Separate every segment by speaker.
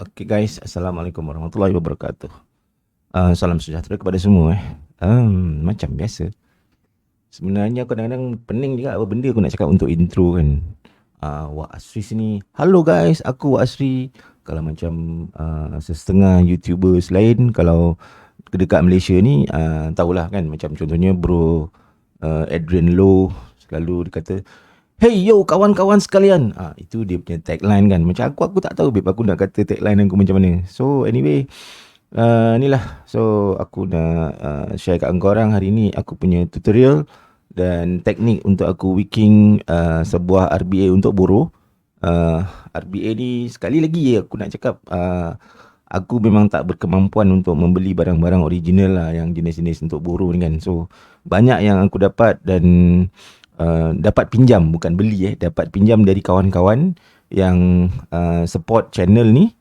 Speaker 1: Okey guys, Assalamualaikum warahmatullahi wabarakatuh. Salam sejahtera kepada semua. Macam biasa, sebenarnya kadang-kadang pening juga apa benda aku nak cakap untuk intro kan. Wak Asri sini. Hello guys, aku Wak Asri. Kalau macam setengah YouTubers lain, kalau dekat Malaysia ni, tahulah kan, macam contohnya bro Adrian Low, selalu dia kata, "Hey yo kawan-kawan sekalian." Itu dia punya tagline kan. Macam aku tak tahu babe aku nak kata tagline aku macam mana. So anyway, inilah. So aku nak share kat korang hari ni aku punya tutorial dan teknik untuk aku wicking sebuah RBA untuk buruh. RBA ni sekali lagi aku nak cakap, aku memang tak berkemampuan untuk membeli barang-barang original lah, yang jenis-jenis untuk buruh ni kan. So banyak yang aku dapat dan dapat pinjam, bukan beli dapat pinjam dari kawan-kawan yang support channel ni.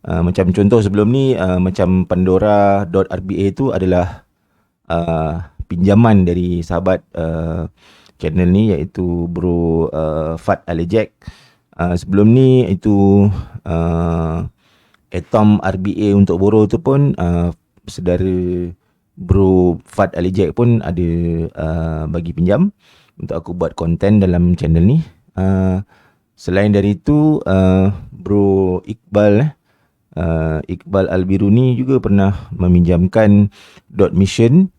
Speaker 1: Macam contoh sebelum ni, macam Pandora.rba tu adalah pinjaman dari sahabat channel ni, iaitu bro Fat Alejek. Sebelum ni itu Atom RBA untuk borrow tu pun saudara bro Fat Alejek pun ada bagi pinjam untuk aku buat konten dalam channel ni. Selain dari itu, bro Iqbal Albiruni juga pernah meminjamkan Dot Mission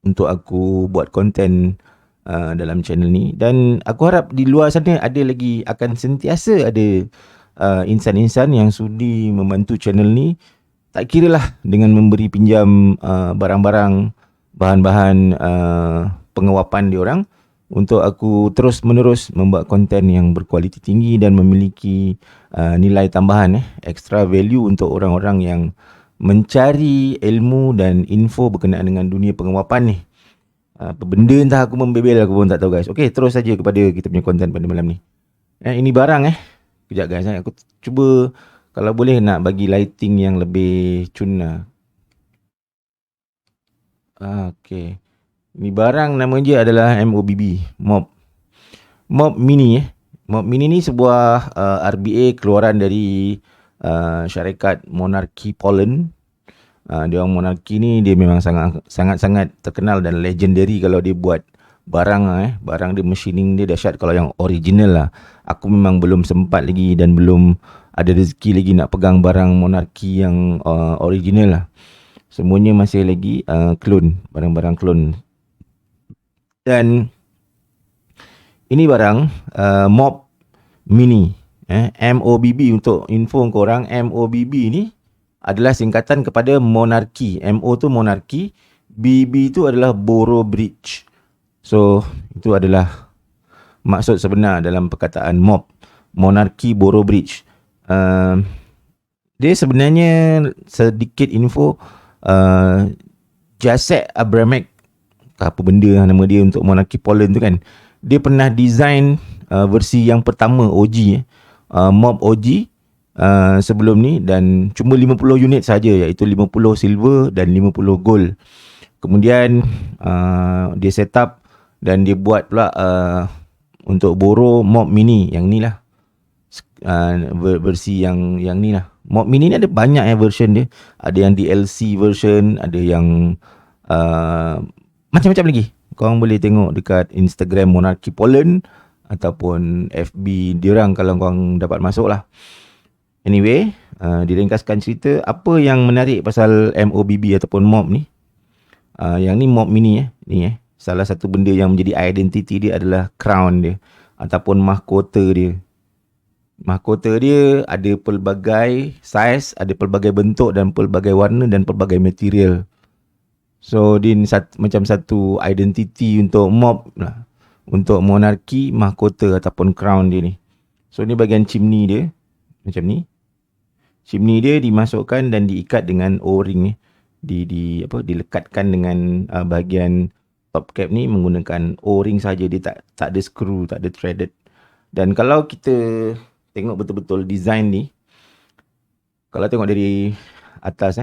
Speaker 1: untuk aku buat konten dalam channel ni. Dan aku harap di luar sana akan sentiasa ada insan-insan yang sudi membantu channel ni, tak kira lah dengan memberi pinjam barang-barang, bahan-bahan pengawapan diorang, untuk aku terus menerus membuat konten yang berkualiti tinggi dan memiliki nilai tambahan, extra value untuk orang-orang yang mencari ilmu dan info berkenaan dengan dunia pengawapan ni. Apa benda entah aku membebel, aku pun tak tahu guys. Okey, terus saja kepada kita punya konten pada malam ni. Ini barang kejap guys, aku cuba kalau boleh nak bagi lighting yang lebih cun lah. Okey. Ni barang nama dia adalah MOBB, Mob Mini. Mob Mini ni sebuah RBA keluaran dari syarikat Monarchy Poland. Dia orang Monarchy ni dia memang sangat-sangat terkenal dan legendary kalau dia buat barang. Barang dia, machining dia dahsyat kalau yang original lah. Aku memang belum sempat lagi dan belum ada rezeki lagi nak pegang barang Monarchy yang original lah. Semuanya masih lagi clone, barang-barang clone. Dan ini barang Mob Mini, MOBB. Untuk info korang, MOBB ni adalah singkatan kepada Monarchy. MO tu Monarchy, BB tu adalah Borough Bridge. So itu adalah maksud sebenar dalam perkataan mob, Monarchy Borough Bridge. Dia sebenarnya sedikit info, Jacek Abramek, apa benda nama dia untuk Monarchy Poland tu kan, dia pernah design versi yang pertama OG, Mob OG sebelum ni, dan cuma 50 unit saja, iaitu 50 silver dan 50 gold. Kemudian dia set up dan dia buat pula untuk borrow Mob Mini yang ni lah, versi yang ni lah. Mob Mini ni ada banyak version dia. Ada yang DLC version, ada yang macam-macam lagi. Korang boleh tengok dekat Instagram Monarchy Poland ataupun FB diorang kalau korang dapat masuk lah. Anyway, diringkaskan cerita, apa yang menarik pasal MOBB ataupun mob ni, yang ni Mob Mini ni salah satu benda yang menjadi identiti dia adalah crown dia ataupun mahkota dia. Mahkota dia ada pelbagai saiz, ada pelbagai bentuk dan pelbagai warna dan pelbagai material. So dia ni macam satu identiti untuk mob lah, untuk Monarchy, mahkota ataupun crown dia ni. So ni bahagian chimney dia macam ni. Chimney dia dimasukkan dan diikat dengan O-ring dilekatkan dengan bahagian top cap ni menggunakan O-ring saja. Dia tak ada screw, tak ada threaded. Dan kalau kita tengok betul-betul design ni, kalau tengok dari atas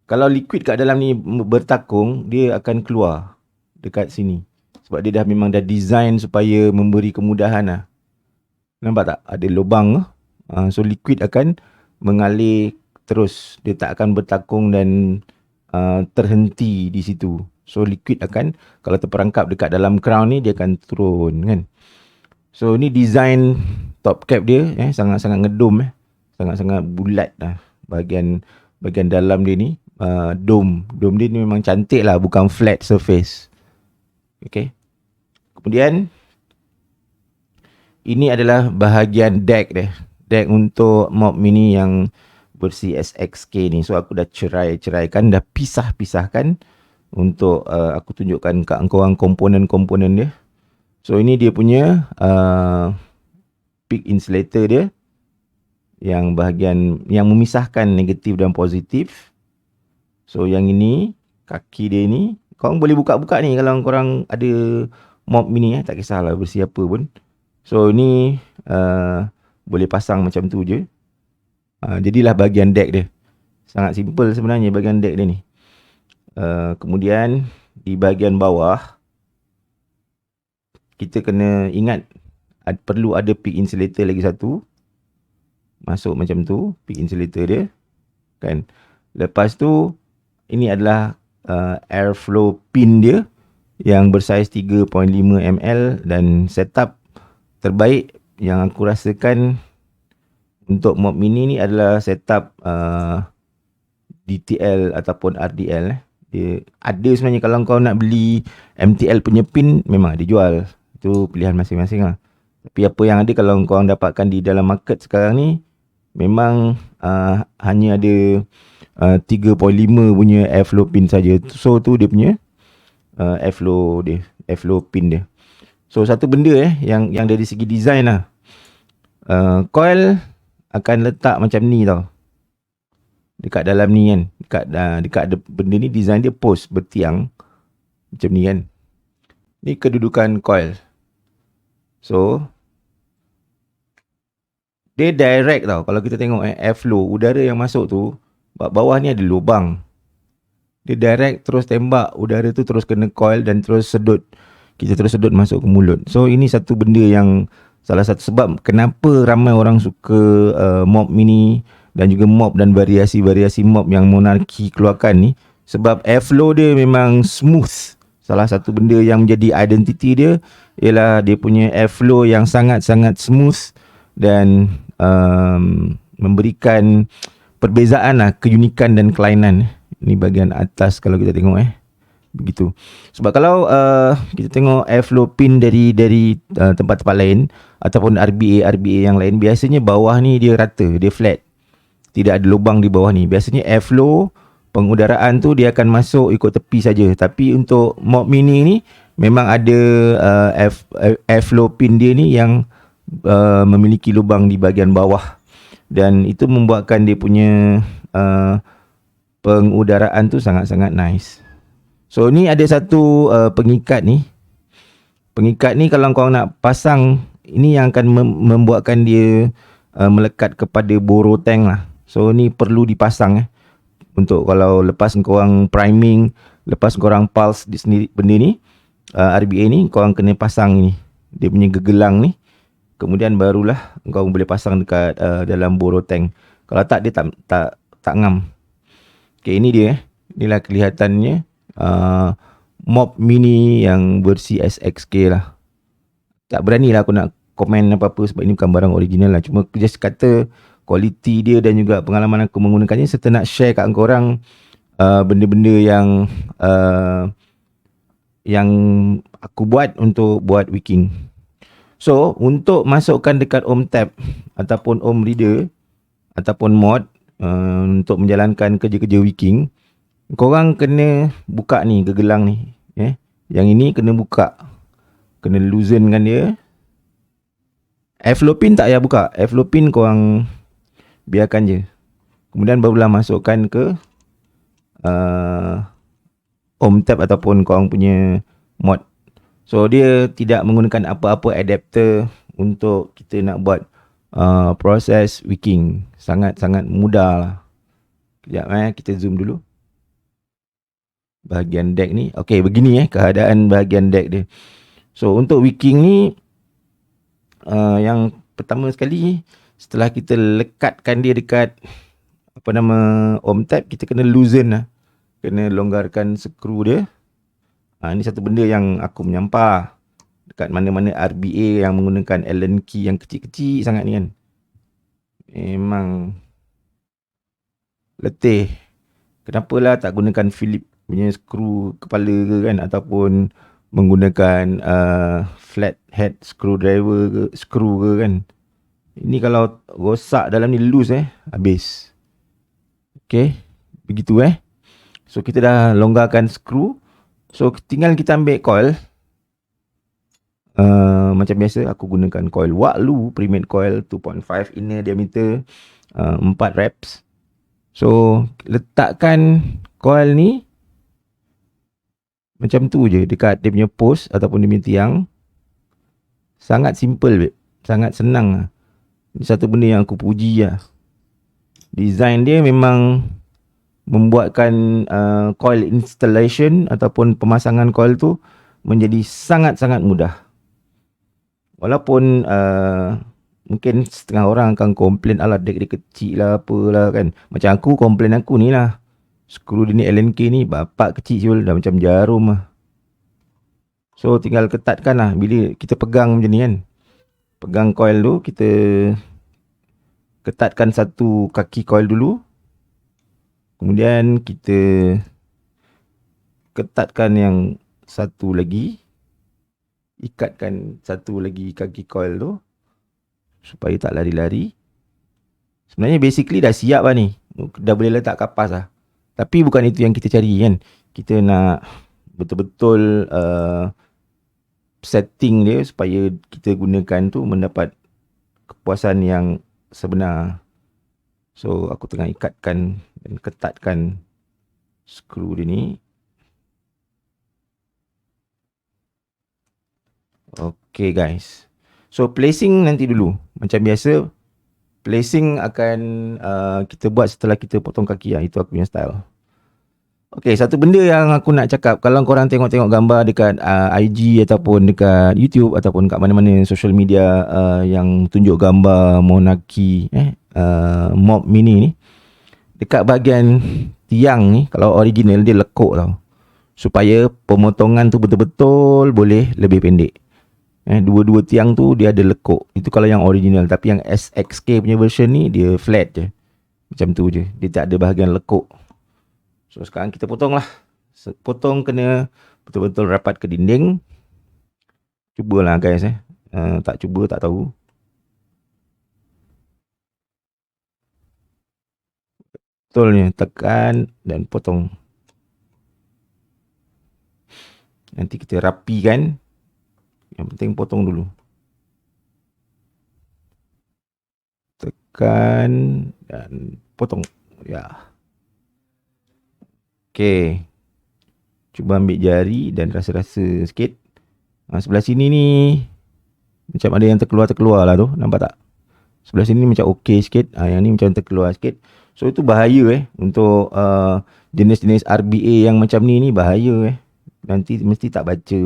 Speaker 1: kalau liquid kat dalam ni bertakung, dia akan keluar dekat sini. Sebab dia memang dah design supaya memberi kemudahan lah. Nampak tak? Ada lubang So liquid akan mengalir terus, dia tak akan bertakung dan terhenti di situ. So liquid akan, kalau terperangkap dekat dalam crown ni, dia akan turun kan. So ni design top cap dia sangat-sangat ngedom sangat-sangat bulat lah bahagian dalam dia ni. Dome dia ni memang cantik lah, bukan flat surface. Okay, kemudian ini adalah bahagian deck dia, deck untuk mob mini yang versi SXK ni. So aku dah ceraikan, dah pisahkan untuk aku tunjukkan kat korang komponen-komponen dia. So ini dia punya peak insulator dia, yang bahagian yang memisahkan negatif dan positif. So yang ini, kaki dia ni korang boleh buka-buka ni kalau korang ada mob mini, tak kisahlah versi apa pun. So ni boleh pasang macam tu je. Jadilah bahagian deck dia. Sangat simple sebenarnya bahagian deck dia ni. Kemudian di bahagian bawah, kita kena ingat perlu ada peak insulator lagi satu. Masuk macam tu, peak insulator dia kan. Lepas tu, ini adalah airflow pin dia yang bersaiz 3.5 ml, dan setup terbaik yang aku rasakan untuk mob mini ni adalah setup DTL ataupun RDL. Dia ada sebenarnya, kalau kau nak beli MTL punya pin, memang ada jual. Itu pilihan masing-masing lah. Tapi apa yang ada kalau kau dapatkan di dalam market sekarang ni, memang hanya ada 3.5 punya airflow pin saja. So tu dia punya airflow pin dia. So satu benda yang dari segi design lah, coil akan letak macam ni tau, dekat dalam ni kan, dekat benda ni, design dia post bertiang macam ni kan. Ni kedudukan coil. So dia direct tau. Kalau kita tengok airflow, udara yang masuk tu, bawah ni ada lubang. Dia direct terus tembak udara tu, terus kena coil dan terus sedut. Kita terus sedut masuk ke mulut. So ini satu benda yang, salah satu sebab kenapa ramai orang suka mob mini dan juga mob dan variasi-variasi mob yang Monarchy keluarkan ni. Sebab airflow dia memang smooth. Salah satu benda yang menjadi identiti dia ialah dia punya airflow yang sangat-sangat smooth dan memberikan perbezaan lah, keunikan dan kelainan. Ini bahagian atas kalau kita tengok begitu. Sebab kalau kita tengok airflow pin dari tempat-tempat lain ataupun RBA yang lain, biasanya bawah ni dia rata, dia flat, tidak ada lubang di bawah ni. Biasanya airflow, pengudaraan tu dia akan masuk ikut tepi saja. Tapi untuk mob mini ni memang ada airflow pin dia ni yang memiliki lubang di bahagian bawah, dan itu membuatkan dia punya pengudaraan tu sangat-sangat nice. So ni ada satu pengikat ni. Pengikat ni kalau korang nak pasang, ini yang akan membuatkan dia melekat kepada boro tank lah. So ni perlu dipasang untuk kalau lepas korang priming, lepas korang pulse di sendiri benda ni, RBA ni, korang kena pasang ni, dia punya gegelang ni. Kemudian barulah kau boleh pasang dekat dalam boro tank. Kalau tak, dia tak ngam. Okay, ini dia. Inilah kelihatannya mob mini yang versi SXK lah. Tak beranilah aku nak komen apa-apa sebab ini bukan barang original lah. Cuma just kata kualiti dia dan juga pengalaman aku menggunakannya, serta nak share kat korang benda-benda yang aku buat untuk buat Wiking. So, untuk masukkan dekat OhmTab ataupun Ohm Reader ataupun mod untuk menjalankan kerja-kerja Wiking, korang kena buka ni, gegelang ni. Yang ini kena buka. Kena loosenkan dia. Airflow pin tak payah buka. Airflow pin korang biarkan je. Kemudian barulah masukkan ke OhmTab ataupun korang punya mod. So dia tidak menggunakan apa-apa adapter untuk kita nak buat proses Wiking. Sangat-sangat mudah lah. Sekejap kita zoom dulu bahagian deck ni. Okay, begini keadaan bahagian deck dia. So untuk Wiking ni, yang pertama sekali, Setelah kita lekatkan dia dekat apa nama om tab, kita kena loosen lah. Kena longgarkan skru dia. Ini satu benda yang aku menyampah dekat mana-mana RBA yang menggunakan Allen key yang kecil-kecil sangat ni kan. Memang letih. Kenapalah tak gunakan Philip punya skru kepala ke kan, ataupun menggunakan flat head screwdriver ke, skru ke kan. Ini kalau rosak dalam ni loose habis. Okay, begitu So kita dah longgarkan skru. So tinggal kita ambil coil. Macam biasa aku gunakan coil Wattlu pre-made coil 2.5 inner diameter, 4 reps. So letakkan coil ni macam tu je dekat dia punya post ataupun dia punya tiang. Sangat simple babe. Sangat senang lah. Ini satu benda yang aku puji lah. Design dia memang membuatkan coil installation ataupun pemasangan coil tu menjadi sangat-sangat mudah. Walaupun mungkin setengah orang akan komplain alah dia kecil lah apalah kan. Macam aku komplain aku ni lah. Skru dia ni Allen key ni bapak kecil siul, dah macam jarum lah. So tinggal ketatkan lah bila kita pegang macam ni kan. Pegang coil tu, kita ketatkan satu kaki coil dulu. Kemudian kita ketatkan yang satu lagi. Ikatkan satu lagi kaki coil tu supaya tak lari-lari. Sebenarnya basically dah siap lah ni. Dah boleh letak kapas lah. Tapi bukan itu yang kita cari kan. Kita nak betul-betul setting dia supaya kita gunakan tu mendapat kepuasan yang sebenar. So aku tengah ikatkan dan ketatkan skru dia ni. Okay guys. So placing nanti dulu. Macam biasa, placing akan kita buat setelah kita potong kaki lah. Itu aku punya style. Okay, satu benda yang aku nak cakap. Kalau korang tengok-tengok gambar dekat IG ataupun dekat YouTube ataupun kat mana-mana social media yang tunjuk gambar Monarchy Mob Mini ni, dekat bahagian tiang ni, kalau original dia lekuk tau. Supaya pemotongan tu betul-betul boleh lebih pendek. Dua-dua tiang tu dia ada lekuk. Itu kalau yang original. Tapi yang SXK punya version ni dia flat je. Macam tu je. Dia tak ada bahagian lekuk. So sekarang kita potong lah. Potong kena betul-betul rapat ke dinding. Cubalah guys tak cuba tak tahu. Betulnya tekan dan potong. Nanti kita rapikan. Yang penting potong dulu. Tekan dan potong. Ya. Okay. Cuba ambil jari dan rasa-rasa sikit. Sebelah sini ni macam ada yang terkeluar-terkeluar lah tu. Nampak tak? Sebelah sini macam okey sikit. Yang ni macam terkeluar sikit. So itu bahaya untuk jenis-jenis RBA yang macam ni bahaya Nanti mesti tak baca.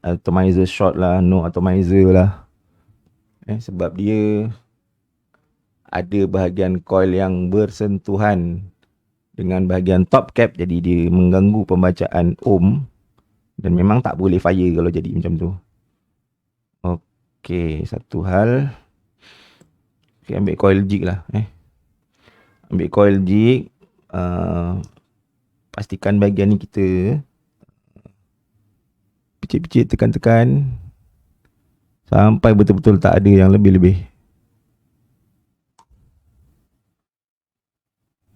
Speaker 1: Atomizer short lah. No atomizer lah. Sebab dia ada bahagian coil yang bersentuhan dengan bahagian top cap. Jadi dia mengganggu pembacaan ohm. Dan memang tak boleh fire kalau jadi macam tu. Okay, satu hal. Okay, ambil coil jig lah. Ambil coil jig. Pastikan bahagian ni kita picit-picit, tekan-tekan sampai betul-betul tak ada yang lebih-lebih.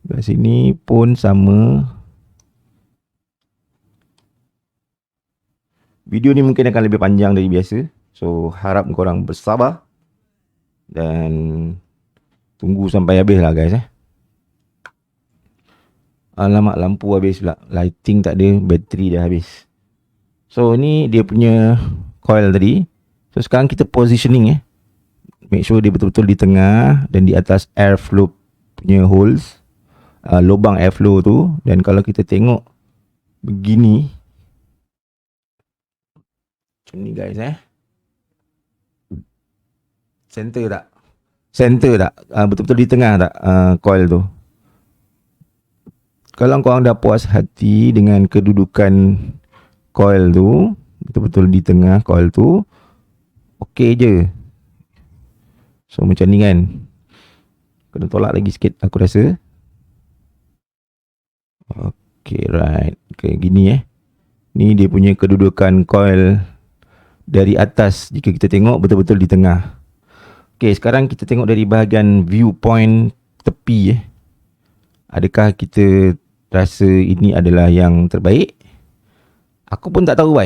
Speaker 1: Kat sini pun sama. Video ni mungkin akan lebih panjang dari biasa. So harap korang bersabar. Dan tunggu sampai habis lah guys Alamak, lampu habis pula. Lighting tak ada, bateri dah habis. So ni dia punya coil tadi. So sekarang kita positioning Make sure dia betul-betul di tengah dan di atas airflow punya holes, lubang airflow tu. Dan kalau kita tengok begini, macam ni guys center tak? Center tak? Betul-betul di tengah tak coil tu? Kalau korang dah puas hati dengan kedudukan coil tu, betul-betul di tengah coil tu, okey je. So macam ni kan. Kena tolak lagi sikit aku rasa. Okay, right. Okay, gini ni dia punya kedudukan coil dari atas. Jika kita tengok betul-betul di tengah. Okay, sekarang kita tengok dari bahagian viewpoint tepi Adakah kita rasa ini adalah yang terbaik? Aku pun tak tahu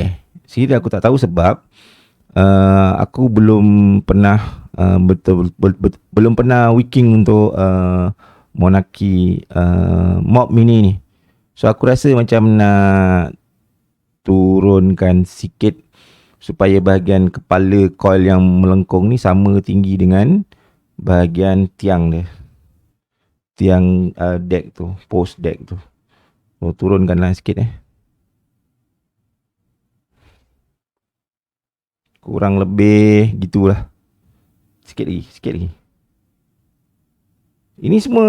Speaker 1: Serius aku tak tahu sebab aku belum pernah belum pernah wicking untuk Monarchy Mob Mini ni. So aku rasa macam nak turunkan sikit supaya bahagian kepala coil yang melengkung ni sama tinggi dengan bahagian tiang dia. Tiang deck tu, post deck tu. So turunkanlah sikit kurang lebih gitulah. Sikit lagi. Ini semua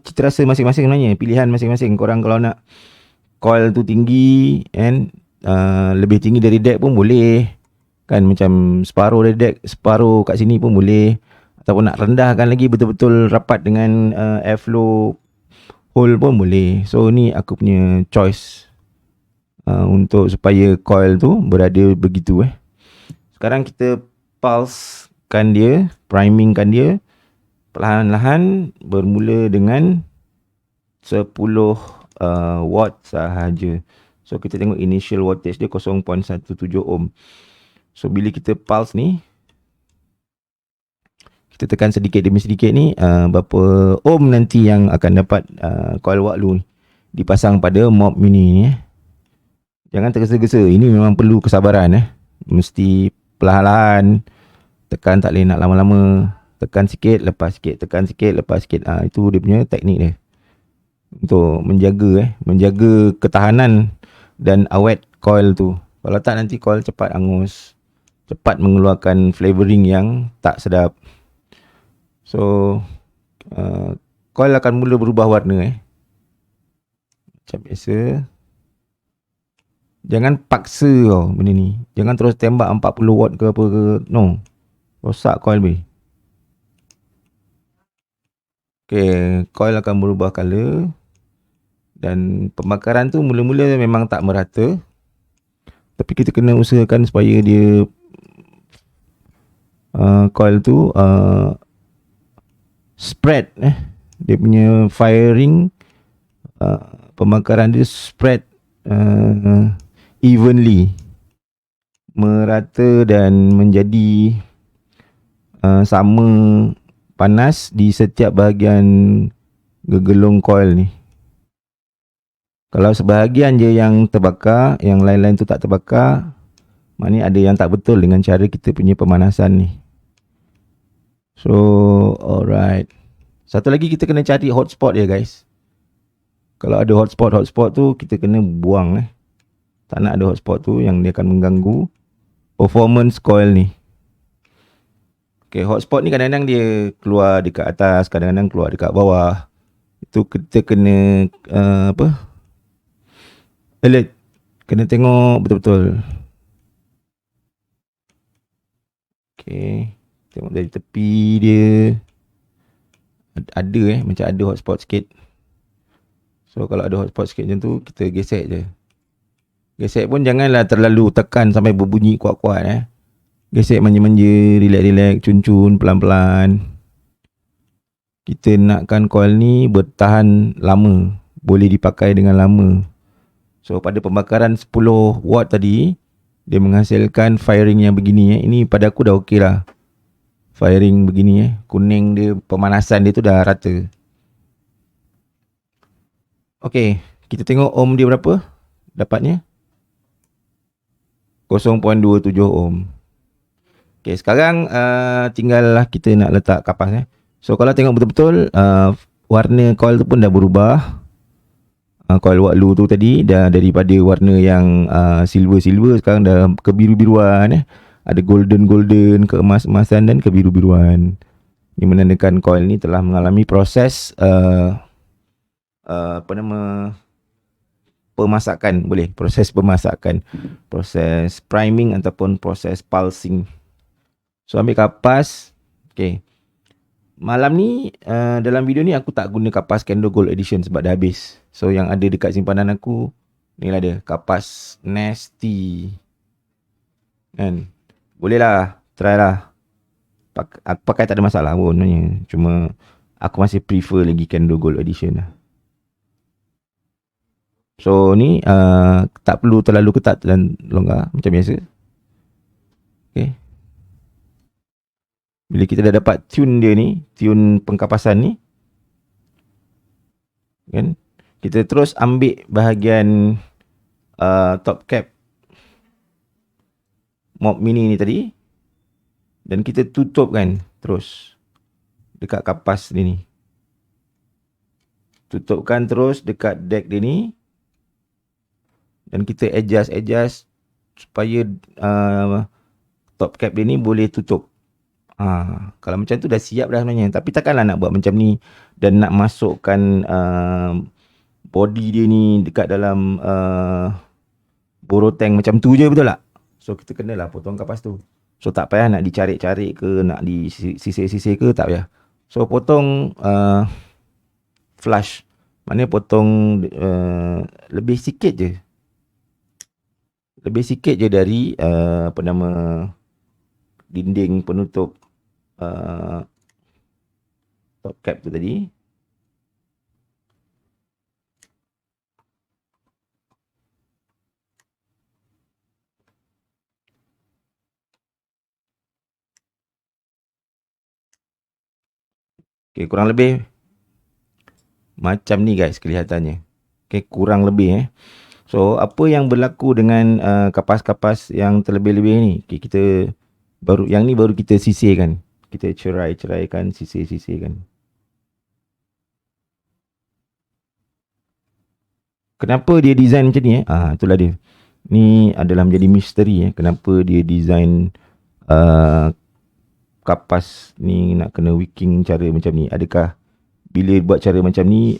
Speaker 1: cita rasa masing-masing sebenarnya, pilihan masing-masing. Korang kalau nak coil tu tinggi and lebih tinggi dari deck pun boleh. Kan macam separuh dari deck, separuh kat sini pun boleh. Ataupun nak rendahkan lagi betul-betul rapat dengan airflow hole pun boleh. So ni aku punya choice untuk supaya coil tu berada begitu Sekarang kita pulsekan dia, primingkan dia perlahan-lahan bermula dengan 10 watt sahaja. So kita tengok initial wattage dia 0.17 ohm. So bila kita pulse ni, kita tekan sedikit demi sedikit ni, berapa ohm nanti yang akan dapat coil Waklu ni dipasang pada Mob Mini ni Jangan tergesa-gesa, ini memang perlu kesabaran Mesti perlahan-lahan, tekan, tak boleh nak lama-lama. Tekan sikit, lepas sikit, tekan sikit, lepas sikit. Itu dia punya teknik dia. Untuk menjaga ketahanan dan awet coil tu. Kalau tak nanti coil cepat angus. Cepat mengeluarkan flavoring yang tak sedap. So coil akan mula berubah warna macam biasa. Jangan paksa benda ni. Jangan terus tembak 40 watt ke apa ke. No. Rosak coil be. Okay, coil akan berubah color. Dan pembakaran tu mula-mula memang tak merata. Tapi kita kena usahakan supaya dia coil tu spread dia punya firing, pembakaran dia spread evenly, merata dan menjadi sama panas di setiap bahagian gegelung coil ni. Kalau sebahagian je yang terbakar, yang lain-lain tu tak terbakar, maknanya ada yang tak betul dengan cara kita punya pemanasan ni. So alright, satu lagi kita kena cari hotspot ya guys. Kalau ada hotspot tu kita kena buang Tak nak ada hotspot tu yang dia akan mengganggu performance coil ni. Okay, hotspot ni kadang-kadang dia keluar dekat atas, kadang-kadang keluar dekat bawah. Itu kita kena alert. Kena tengok betul-betul. Okay, tengok dari tepi dia. Ada macam ada hotspot sikit. So kalau ada hotspot sikit macam tu, kita gesek je. Gesek pun janganlah terlalu tekan sampai berbunyi kuat-kuat Gesek manja-manja, relax-relax, cun-cun, pelan-pelan. Kita nakkan coil ni bertahan lama, boleh dipakai dengan lama. So pada pembakaran 10 watt tadi, dia menghasilkan firing yang begini Ini pada aku dah okey lah. Firing begini kuning dia, pemanasan dia tu dah rata. Okey, kita tengok ohm dia berapa dapatnya. 0.27 ohm. Okay, sekarang tinggallah kita nak letak kapas So kalau tengok betul-betul warna coil tu pun dah berubah. Coil Waklu tu tadi dah daripada warna yang silver-silver, sekarang dah kebiru-biruan Ada golden-golden, keemas-emasan dan kebiru-biruan. Ini menandakan coil ni telah mengalami proses pemasakan, boleh proses pemasakan, proses priming ataupun proses pulsing. So ambil kapas. Okay, malam ni dalam video ni aku tak guna kapas Kendo Gold Edition sebab dah habis. So yang ada dekat simpanan aku ni lah dia, kapas Nasty kan. Boleh lah, try lah. Aku pakai tak ada masalah pun sebenarnya. Cuma aku masih prefer lagi Kendo Gold Edition lah. So ni tak perlu terlalu ketat dan longgar macam biasa. Okay. Bila kita dah dapat tune dia ni, tune pengkapasan ni kan, kita terus ambil bahagian top cap Mob Mini ni tadi dan kita tutup kan terus dekat kapas dia ni. Tutupkan terus dekat deck dia ni dan kita adjust supaya top cap dia ni boleh tutup. Kalau macam tu dah siap dah sebenarnya. Tapi takkanlah nak buat macam ni dan nak masukkan body dia ni dekat dalam boro tank macam tu je, betul tak? So kita kenalah potong kapas tu. So tak payah nak dicari-cari ke, nak disisir-sisir ke, tak payah. So potong flush. Maknanya potong lebih sikit je. Lebih sikit je dari dinding penutup top cap tu tadi. Okay, kurang lebih macam ni guys kelihatannya. Okay, kurang lebih So apa yang berlaku dengan kapas-kapas yang terlebih-lebih ni? Okay, kita yang ni baru kita sisirkan. Kita cerai-ceraikan, sisir-sisirkan. Kenapa dia design macam ni itulah dia. Ni adalah menjadi misteri kenapa dia design kapas ni nak kena wicking cara macam ni. Adakah bila buat cara macam ni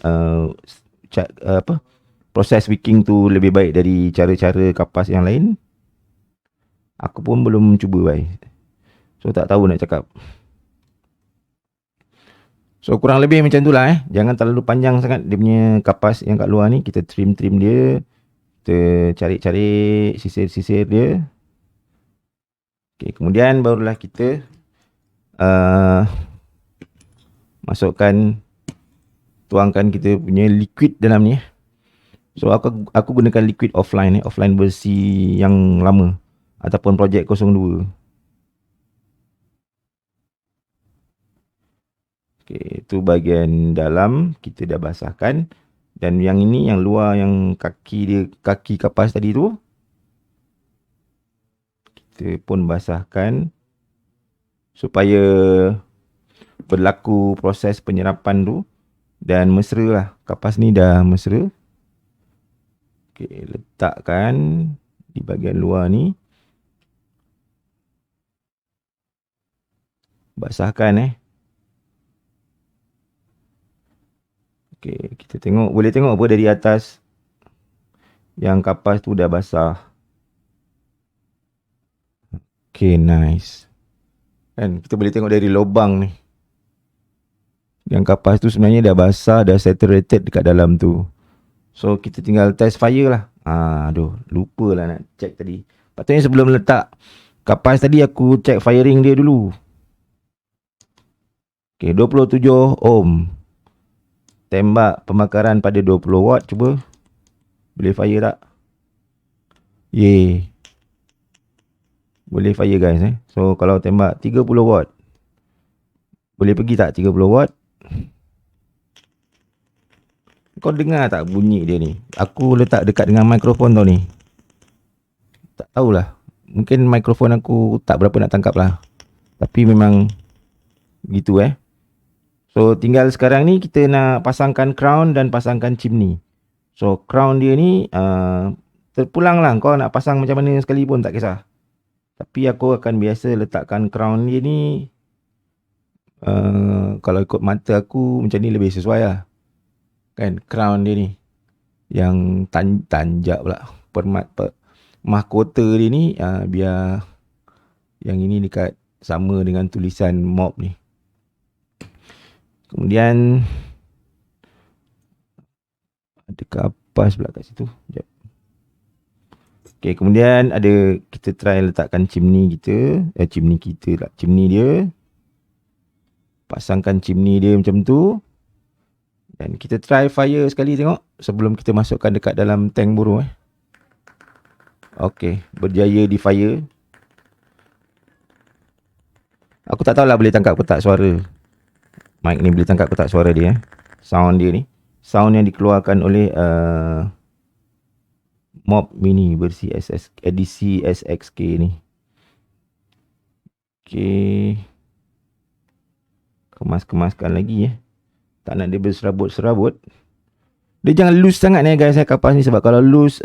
Speaker 1: proses wicking tu lebih baik dari cara-cara kapas yang lain? Aku pun belum cuba baik. So tak tahu nak cakap. So kurang lebih macam tu lah Jangan terlalu panjang sangat dia punya kapas yang kat luar ni. Kita trim-trim dia. Kita cari-cari sisir-sisir dia. Okay, kemudian barulah kita masukkan, tuangkan kita punya liquid dalam ni. So aku gunakan liquid offline offline versi yang lama ataupun projek 02. Okay, itu bahagian dalam kita dah basahkan. Dan yang ini yang luar, yang kaki kapas tadi tu, kita pun basahkan supaya berlaku proses penyerapan tu dan mesra lah. Kapas ni dah mesra. Okay, letakkan di bahagian luar ni. Basahkan Okay, kita tengok, boleh tengok apa dari atas yang kapas tu dah basah. Okay, nice. Kan kita boleh tengok dari lubang ni. Yang kapas tu sebenarnya dah basah, dah saturated dekat dalam tu. So kita tinggal test fire lah. Lupa lah nak check tadi. Patutnya sebelum letak kapas tadi aku check firing dia dulu. Okay, 27 ohm. Tembak pembakaran pada 20 watt. Cuba. Boleh fire tak? Yeay. Boleh fire guys So kalau tembak 30 watt. Boleh pergi tak 30 watt? Kau dengar tak bunyi dia ni? Aku letak dekat dengan mikrofon tau ni. Tak tahulah. Mungkin mikrofon aku tak berapa nak tangkap lah. Tapi memang gitu So tinggal sekarang ni kita nak pasangkan crown dan pasangkan chimney. So crown dia ni terpulang lah. Kau nak pasang macam mana sekali pun tak kisah. Tapi aku akan biasa letakkan crown dia ni Kalau ikut mata aku macam ni lebih sesuai lah. Kan crown dia ni yang tanjak pula mahkota dia ni, biar yang ini dekat sama dengan tulisan mob ni. Kemudian ada kapas pula kat situ. Sekejap. Okay, kemudian ada kita try letakkan chimney kita. Chimney dia. Pasangkan chimney dia macam tu. Dan kita try fire sekali tengok sebelum kita masukkan dekat dalam tank burung. Okay, berjaya di fire. Aku tak tahulah boleh tangkap ke tak suara. Mic ni boleh tangkap ke tak suara dia. Sound dia ni. Sound yang dikeluarkan oleh Mob Mini versi edisi SXK ni. Okay. Kemas-kemaskan lagi tak nak dia berserabut-serabut. Dia jangan loose sangat guys kapas ni, sebab kalau loose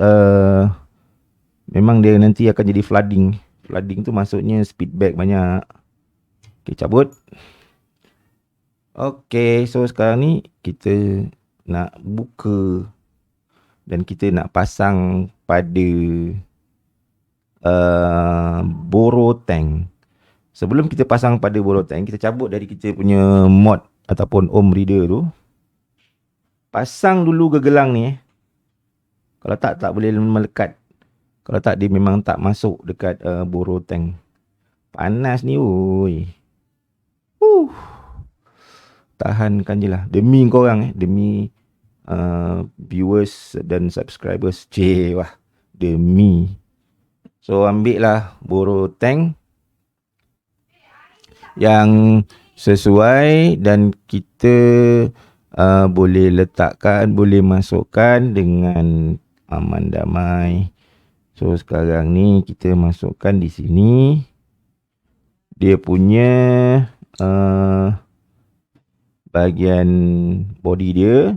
Speaker 1: memang dia nanti akan jadi flooding. Flooding tu maksudnya speed back banyak. Okay, cabut. Okay, so sekarang ni kita nak buka dan kita nak pasang pada boro tank. Sebelum kita pasang pada boro tank, kita cabut dari kita punya mod ataupun ohm reader tu. Pasang dulu gegelang ni. Kalau tak boleh melekat. Kalau tak, dia memang tak masuk dekat boro tank. Panas ni oi. Tahankan je lah. Demi korang demi viewers dan subscribers. Wah. Demi. So ambil lah boro tank yang sesuai dan kita boleh letakkan, boleh masukkan dengan aman damai. So sekarang ni kita masukkan di sini dia punya bahagian body dia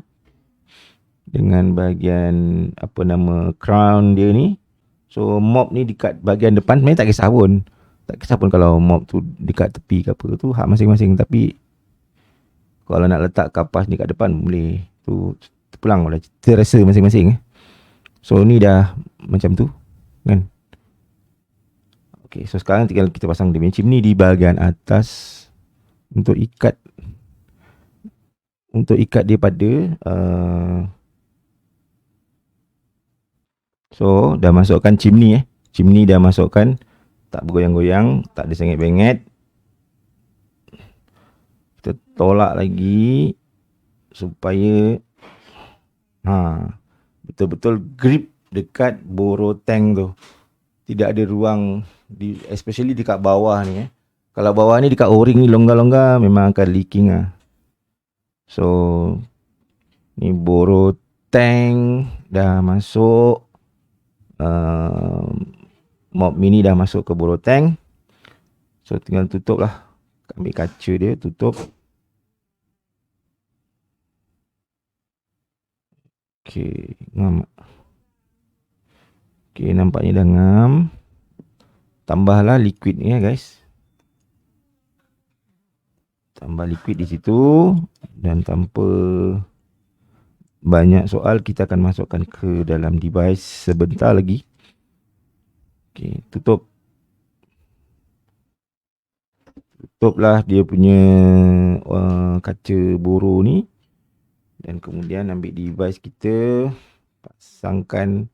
Speaker 1: dengan bahagian crown dia ni. So mob ni dekat bahagian depan sebenarnya tak kisah pun. Tak kisah pun kalau mob tu dekat tepi ke apa, tu hak masing-masing. Tapi kalau nak letak kapas ni kat depan boleh. Tu terpulang lah, terasa masing-masing. So ni dah macam tu kan. Okay, so sekarang tinggal kita pasang dia punya chimney di bahagian atas untuk ikat dia pada so dah masukkan chimney chimney dah masukkan, tak bergoyang-goyang, tak ada sengit-bengit. Kita tolak lagi supaya betul-betul grip dekat boro tank tu. Tidak ada ruang especially dekat bawah ni. Kalau bawah ni dekat o-ring ni longgar-longgar memang akan leaking lah. So ni boro tank dah masuk. Mob Mini dah masuk ke boro tank. So tinggal tutup lah. Ambil kaca dia, tutup. Okay, ngam. Okay, nampaknya dah ngam. Tambahlah liquid ni guys. Tambah liquid di situ. Dan tanpa banyak soal, kita akan masukkan ke dalam device sebentar lagi. Okay, tutup. Tutuplah dia punya kaca boro ni. Dan kemudian ambil device kita, pasangkan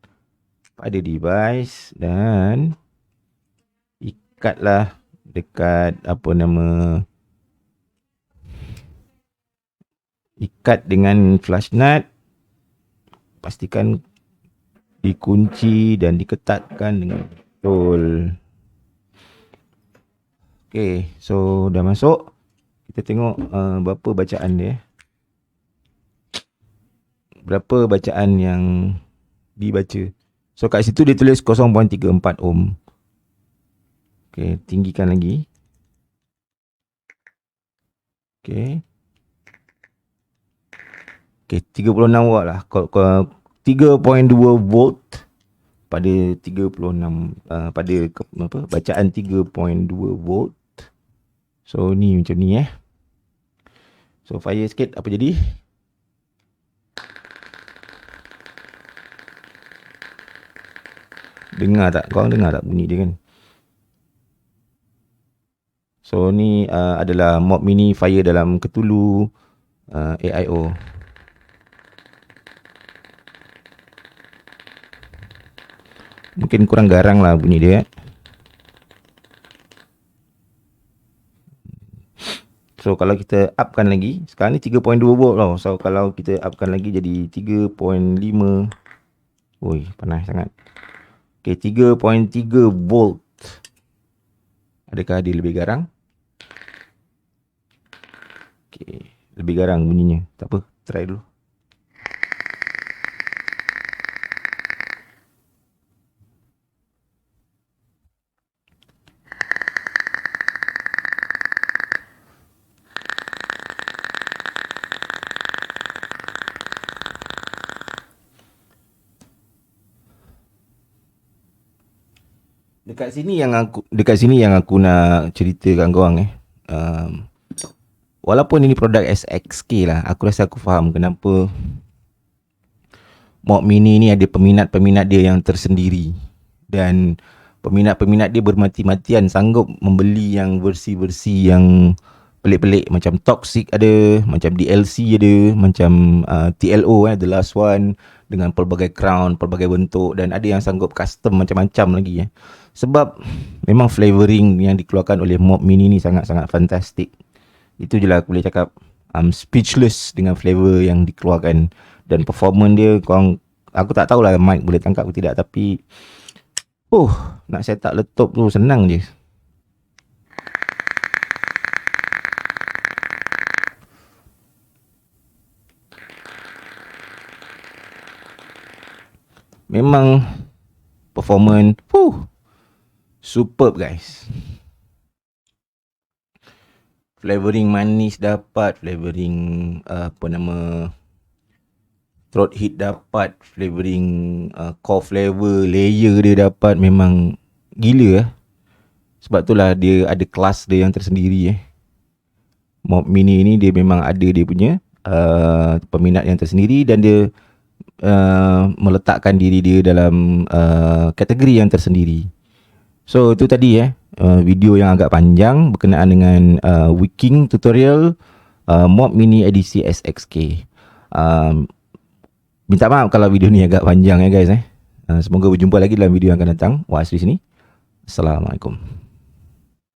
Speaker 1: pada device dan ikatlah dekat ikat dengan flash nut. Pastikan dikunci dan diketatkan dengan betul. Okay, so dah masuk. Kita tengok berapa bacaan dia. Berapa bacaan yang dibaca. So kat situ dia tulis 0.34 ohm. Okay, tinggikan lagi. Okay. Okay, 36 watt lah. 3.2 volt pada 36 pada bacaan 3.2 volt. So ni macam ni So fire sikit, apa jadi? Dengar tak? Korang dengar tak bunyi dia kan? So ni adalah mob mini fire dalam Cthulhu AIO. Mungkin kurang garang lah bunyi dia. So kalau kita upkan lagi, sekarang ni 3.2 volt tau. So kalau kita upkan lagi jadi 3.5. Oi, panas sangat. Okay, 3.3 volt. Adakah dia lebih garang? Okay, lebih garang bunyinya. Tak apa, try dulu. Dekat sini yang aku nak ceritakan korang walaupun ini produk SXK lah, aku rasa aku faham kenapa mob mini ni ada peminat-peminat dia yang tersendiri. Dan peminat-peminat dia bermati-matian sanggup membeli yang versi-versi yang pelik-pelik, macam Toxic ada, macam DLC ada, macam TLO The Last One, dengan pelbagai crown, pelbagai bentuk, dan ada yang sanggup custom macam-macam lagi Sebab memang flavoring yang dikeluarkan oleh mob mini ni sangat-sangat fantastik. Itu je lah aku boleh cakap. I'm speechless dengan flavor yang dikeluarkan. Dan performance dia, aku tak tahulah mic boleh tangkap ke tidak, tapi nak set up laptop tu senang je. Memang performance superb guys. Flavoring manis dapat, flavoring throat hit dapat, flavoring core flavor, layer dia dapat, memang gila Sebab itulah dia ada kelas dia yang tersendiri Mob mini ni dia memang ada dia punya peminat yang tersendiri, dan dia meletakkan diri dia dalam kategori yang tersendiri. So itu tadi video yang agak panjang berkenaan dengan Wiking tutorial mob mini edisi SXK. Minta maaf kalau video ni agak panjang guys Semoga berjumpa lagi dalam video yang akan datang. Wa asri sini. Assalamualaikum.